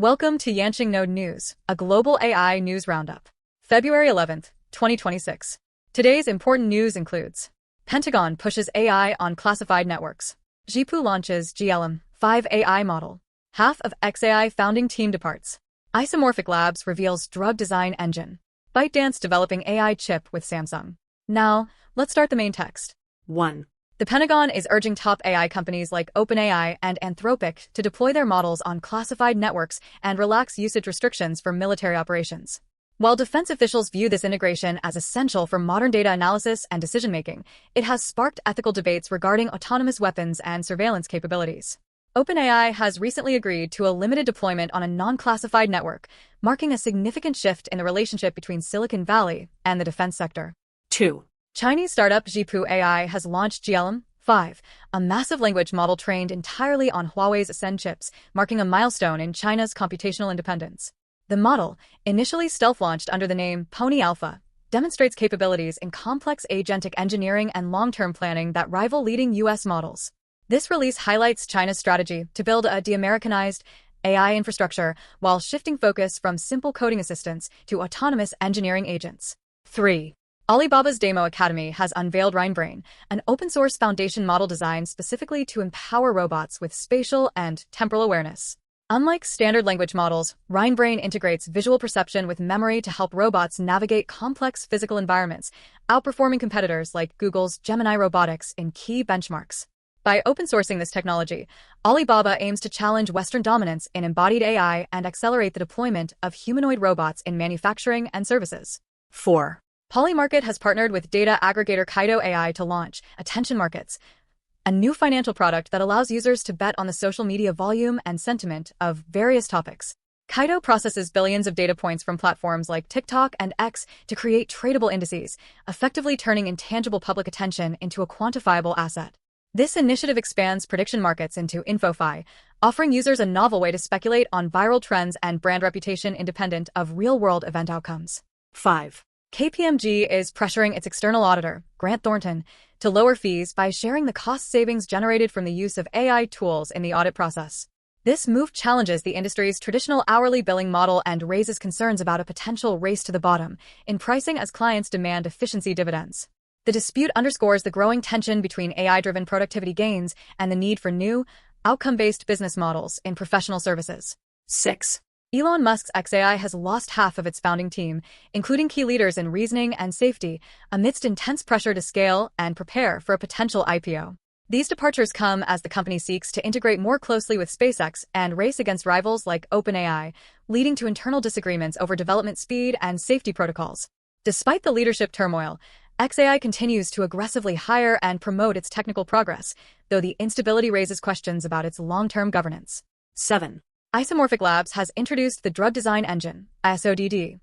Welcome to Yanqing Node News, a global AI news roundup. February 11th, 2026. Today's important news includes Pentagon pushes AI on classified networks. Zhipu launches GLM-5 AI model. Half of XAI founding team departs. Isomorphic Labs reveals drug design engine. ByteDance developing AI chip with Samsung. Now, let's start the main text. 1. The Pentagon is urging top AI companies like OpenAI and Anthropic to deploy their models on classified networks and relax usage restrictions for military operations. While defense officials view this integration as essential for modern data analysis and decision-making, it has sparked ethical debates regarding autonomous weapons and surveillance capabilities. OpenAI has recently agreed to a limited deployment on a non-classified network, marking a significant shift in the relationship between Silicon Valley and the defense sector. 2. Chinese startup Zhipu AI has launched GLM-5, a massive language model trained entirely on Huawei's Ascend chips, marking a milestone in China's computational independence. The model, initially stealth-launched under the name Pony Alpha, demonstrates capabilities in complex agentic engineering and long-term planning that rival leading U.S. models. This release highlights China's strategy to build a de-Americanized AI infrastructure while shifting focus from simple coding assistants to autonomous engineering agents. 3. Alibaba's Demo Academy has unveiled RynnBrain, an open-source foundation model designed specifically to empower robots with spatial and temporal awareness. Unlike standard language models, RynnBrain integrates visual perception with memory to help robots navigate complex physical environments, outperforming competitors like Google's Gemini Robotics in key benchmarks. By open-sourcing this technology, Alibaba aims to challenge Western dominance in embodied AI and accelerate the deployment of humanoid robots in manufacturing and services. 4. Polymarket has partnered with data aggregator Kaido AI to launch Attention Markets, a new financial product that allows users to bet on the social media volume and sentiment of various topics. Kaido processes billions of data points from platforms like TikTok and X to create tradable indices, effectively turning intangible public attention into a quantifiable asset. This initiative expands prediction markets into InfoFi, offering users a novel way to speculate on viral trends and brand reputation independent of real-world event outcomes. 5. KPMG is pressuring its external auditor, Grant Thornton, to lower fees by sharing the cost savings generated from the use of AI tools in the audit process. This move challenges the industry's traditional hourly billing model and raises concerns about a potential race to the bottom in pricing as clients demand efficiency dividends. The dispute underscores the growing tension between AI-driven productivity gains and the need for new, outcome-based business models in professional services. 6. Elon Musk's XAI has lost half of its founding team, including key leaders in reasoning and safety, amidst intense pressure to scale and prepare for a potential IPO. These departures come as the company seeks to integrate more closely with SpaceX and race against rivals like OpenAI, leading to internal disagreements over development speed and safety protocols. Despite the leadership turmoil, XAI continues to aggressively hire and promote its technical progress, though the instability raises questions about its long-term governance. 7. Isomorphic Labs has introduced the Drug Design Engine, ISODD,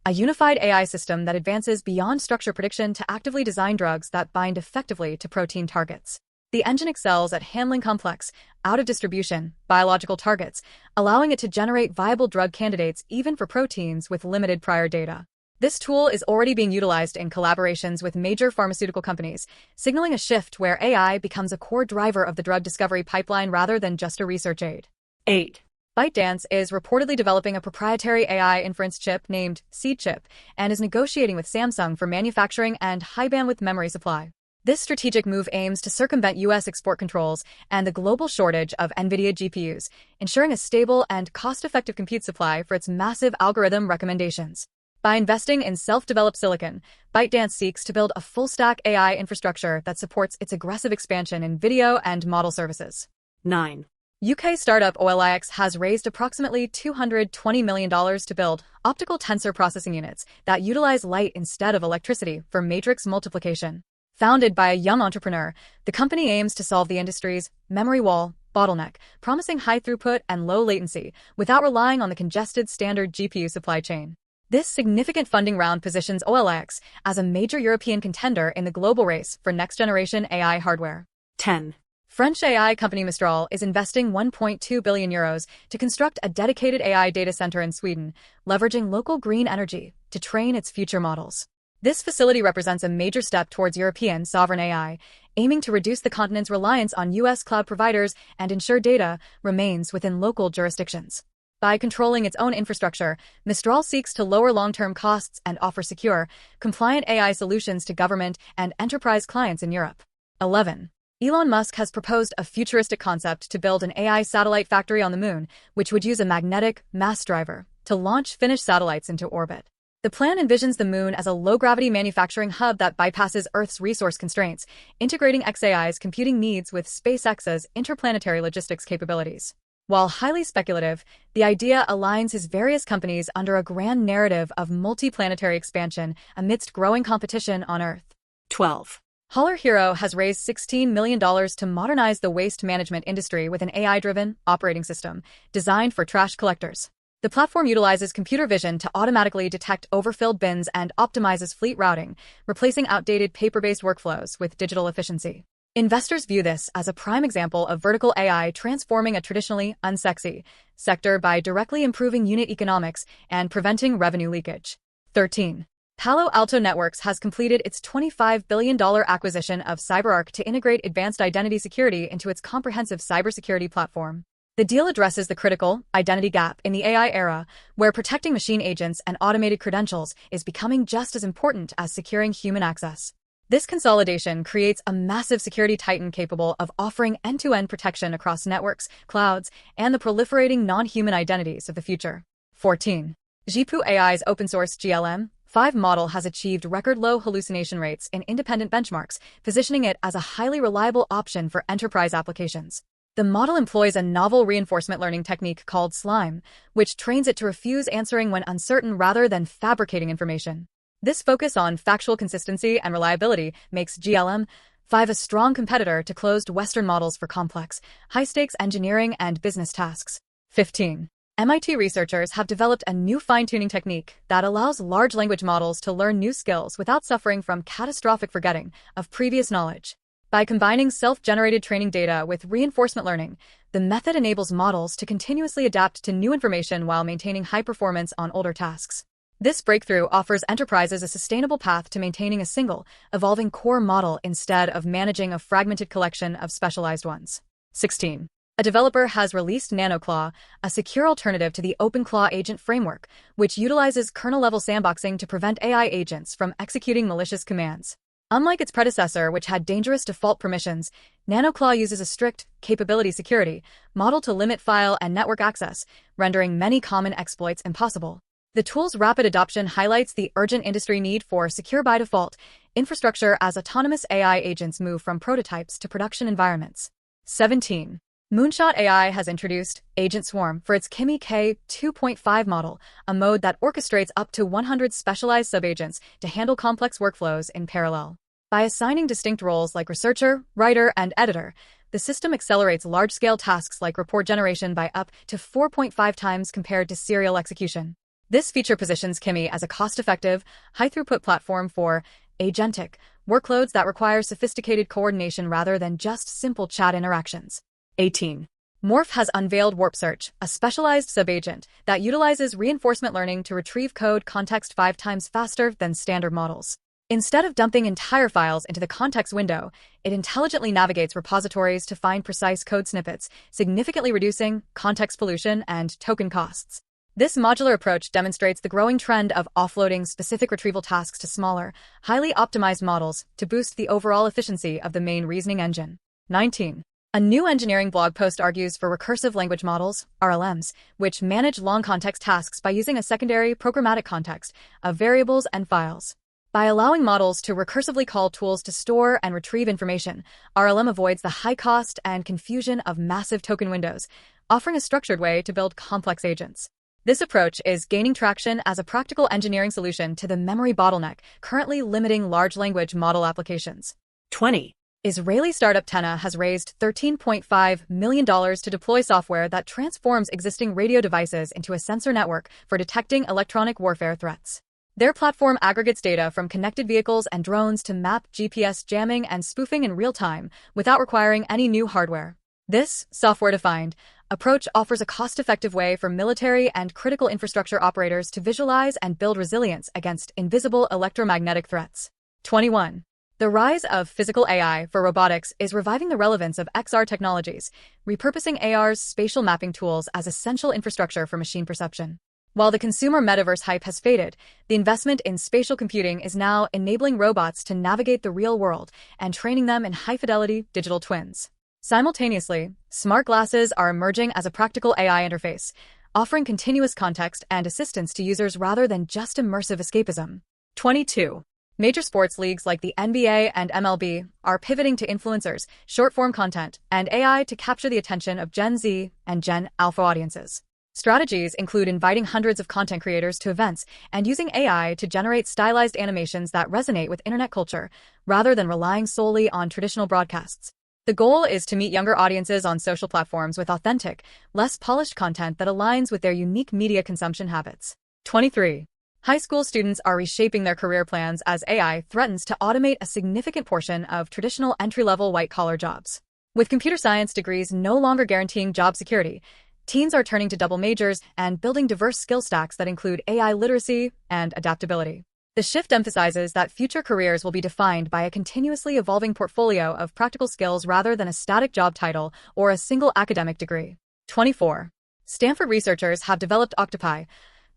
a unified AI system that advances beyond structure prediction to actively design drugs that bind effectively to protein targets. The engine excels at handling complex, out-of-distribution, biological targets, allowing it to generate viable drug candidates even for proteins with limited prior data. This tool is already being utilized in collaborations with major pharmaceutical companies, signaling a shift where AI becomes a core driver of the drug discovery pipeline rather than just a research aid. 8. ByteDance is reportedly developing a proprietary AI inference chip named Seed Chip and is negotiating with Samsung for manufacturing and high-bandwidth memory supply. This strategic move aims to circumvent U.S. export controls and the global shortage of NVIDIA GPUs, ensuring a stable and cost-effective compute supply for its massive algorithm recommendations. By investing in self-developed silicon, ByteDance seeks to build a full-stack AI infrastructure that supports its aggressive expansion in video and model services. 9. UK startup OLIX has raised approximately $220 million to build optical tensor processing units that utilize light instead of electricity for matrix multiplication. Founded by a young entrepreneur, the company aims to solve the industry's memory wall bottleneck, promising high throughput and low latency without relying on the congested standard GPU supply chain. This significant funding round positions OLX as a major European contender in the global race for next-generation AI hardware. 10. French AI company Mistral is investing €1.2 billion to construct a dedicated AI data center in Sweden, leveraging local green energy to train its future models. This facility represents a major step towards European sovereign AI, aiming to reduce the continent's reliance on U.S. cloud providers and ensure data remains within local jurisdictions. By controlling its own infrastructure, Mistral seeks to lower long-term costs and offer secure, compliant AI solutions to government and enterprise clients in Europe. 11. Elon Musk has proposed a futuristic concept to build an AI satellite factory on the moon, which would use a magnetic mass driver to launch finished satellites into orbit. The plan envisions the moon as a low-gravity manufacturing hub that bypasses Earth's resource constraints, integrating xAI's computing needs with SpaceX's interplanetary logistics capabilities. While highly speculative, the idea aligns his various companies under a grand narrative of multi-planetary expansion amidst growing competition on Earth. 12. Hauler Hero has raised $16 million to modernize the waste management industry with an AI-driven operating system designed for trash collectors. The platform utilizes computer vision to automatically detect overfilled bins and optimizes fleet routing, replacing outdated paper-based workflows with digital efficiency. Investors view this as a prime example of vertical AI transforming a traditionally unsexy sector by directly improving unit economics and preventing revenue leakage. 13. Palo Alto Networks has completed its $25 billion acquisition of CyberArk to integrate advanced identity security into its comprehensive cybersecurity platform. The deal addresses the critical identity gap in the AI era, where protecting machine agents and automated credentials is becoming just as important as securing human access. This consolidation creates a massive security titan capable of offering end-to-end protection across networks, clouds, and the proliferating non-human identities of the future. 14. Zhipu AI's open-source GLM-5 model has achieved record-low hallucination rates in independent benchmarks, positioning it as a highly reliable option for enterprise applications. The model employs a novel reinforcement learning technique called SLIME, which trains it to refuse answering when uncertain rather than fabricating information. This focus on factual consistency and reliability makes GLM-5 a strong competitor to closed Western models for complex, high-stakes engineering and business tasks. 15. MIT researchers have developed a new fine-tuning technique that allows large language models to learn new skills without suffering from catastrophic forgetting of previous knowledge. By combining self-generated training data with reinforcement learning, the method enables models to continuously adapt to new information while maintaining high performance on older tasks. This breakthrough offers enterprises a sustainable path to maintaining a single, evolving core model instead of managing a fragmented collection of specialized ones. 16. A developer has released NanoClaw, a secure alternative to the OpenClaw agent framework, which utilizes kernel-level sandboxing to prevent AI agents from executing malicious commands. Unlike its predecessor, which had dangerous default permissions, NanoClaw uses a strict capability security model to limit file and network access, rendering many common exploits impossible. The tool's rapid adoption highlights the urgent industry need for secure-by-default infrastructure as autonomous AI agents move from prototypes to production environments. 17. Moonshot AI has introduced Agent Swarm for its Kimi K2.5 model, a mode that orchestrates up to 100 specialized subagents to handle complex workflows in parallel. By assigning distinct roles like researcher, writer, and editor, the system accelerates large-scale tasks like report generation by up to 4.5 times compared to serial execution. This feature positions Kimi as a cost-effective, high-throughput platform for agentic workloads that require sophisticated coordination rather than just simple chat interactions. 18. Morph has unveiled Warp Search, a specialized subagent that utilizes reinforcement learning to retrieve code context 5 times faster than standard models. Instead of dumping entire files into the context window, it intelligently navigates repositories to find precise code snippets, significantly reducing context pollution and token costs. This modular approach demonstrates the growing trend of offloading specific retrieval tasks to smaller, highly optimized models to boost the overall efficiency of the main reasoning engine. 19. A new engineering blog post argues for recursive language models, RLMs, which manage long context tasks by using a secondary programmatic context of variables and files. By allowing models to recursively call tools to store and retrieve information, RLM avoids the high cost and confusion of massive token windows, offering a structured way to build complex agents. This approach is gaining traction as a practical engineering solution to the memory bottleneck currently limiting large language model applications. 20. Israeli startup Tenna has raised $13.5 million to deploy software that transforms existing radio devices into a sensor network for detecting electronic warfare threats. Their platform aggregates data from connected vehicles and drones to map GPS jamming and spoofing in real time without requiring any new hardware. This software-defined approach offers a cost-effective way for military and critical infrastructure operators to visualize and build resilience against invisible electromagnetic threats. 21. The rise of physical AI for robotics is reviving the relevance of XR technologies, repurposing AR's spatial mapping tools as essential infrastructure for machine perception. While the consumer metaverse hype has faded, the investment in spatial computing is now enabling robots to navigate the real world and training them in high-fidelity digital twins. Simultaneously, smart glasses are emerging as a practical AI interface, offering continuous context and assistance to users rather than just immersive escapism. 22. Major sports leagues like the NBA and MLB are pivoting to influencers, short-form content, and AI to capture the attention of Gen Z and Gen Alpha audiences. Strategies include inviting hundreds of content creators to events and using AI to generate stylized animations that resonate with internet culture, rather than relying solely on traditional broadcasts. The goal is to meet younger audiences on social platforms with authentic, less polished content that aligns with their unique media consumption habits. 23. High school students are reshaping their career plans as AI threatens to automate a significant portion of traditional entry-level white-collar jobs. With computer science degrees no longer guaranteeing job security, teens are turning to double majors and building diverse skill stacks that include AI literacy and adaptability. The shift emphasizes that future careers will be defined by a continuously evolving portfolio of practical skills rather than a static job title or a single academic degree. 24. Stanford researchers have developed Octopi,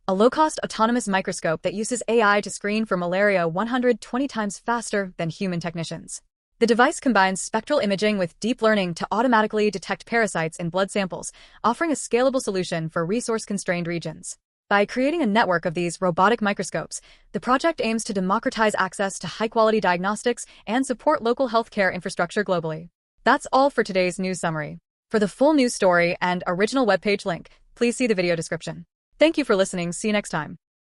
a low-cost autonomous microscope that uses AI to screen for malaria 120 times faster than human technicians. The device combines spectral imaging with deep learning to automatically detect parasites in blood samples, offering a scalable solution for resource-constrained regions. By creating a network of these robotic microscopes, the project aims to democratize access to high-quality diagnostics and support local healthcare infrastructure globally. That's all for today's news summary. For the full news story and original webpage link, please see the video description. Thank you for listening. See you next time.